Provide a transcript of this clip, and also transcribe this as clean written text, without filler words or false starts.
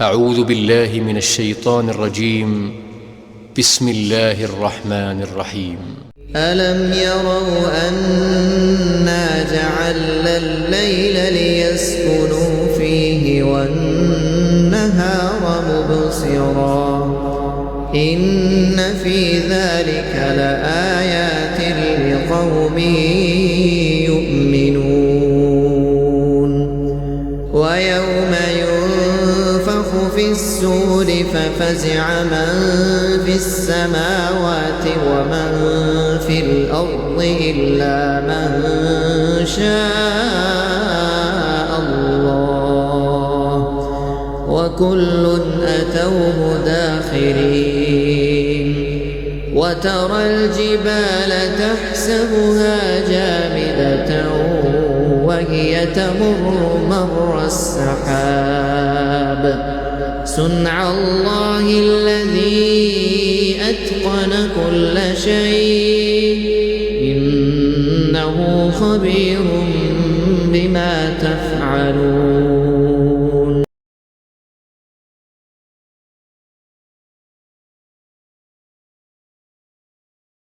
أعوذ بالله من الشيطان الرجيم. بسم الله الرحمن الرحيم. ألم يروا أنا جعلنا الليل ليسكنوا فيه والنهار مبصرا إن في ذلك لآيات لقوم يؤمنون ويوم ينفخ في السور ففزع من في السماوات ومن في الأرض إلا من شاء الله وكل أتوه داخرين وترى الجبال تحسبها جامدة وهي تمر مر السحاب صنع الله الذي أتقن كل شيء إنه خبير بما تفعلون.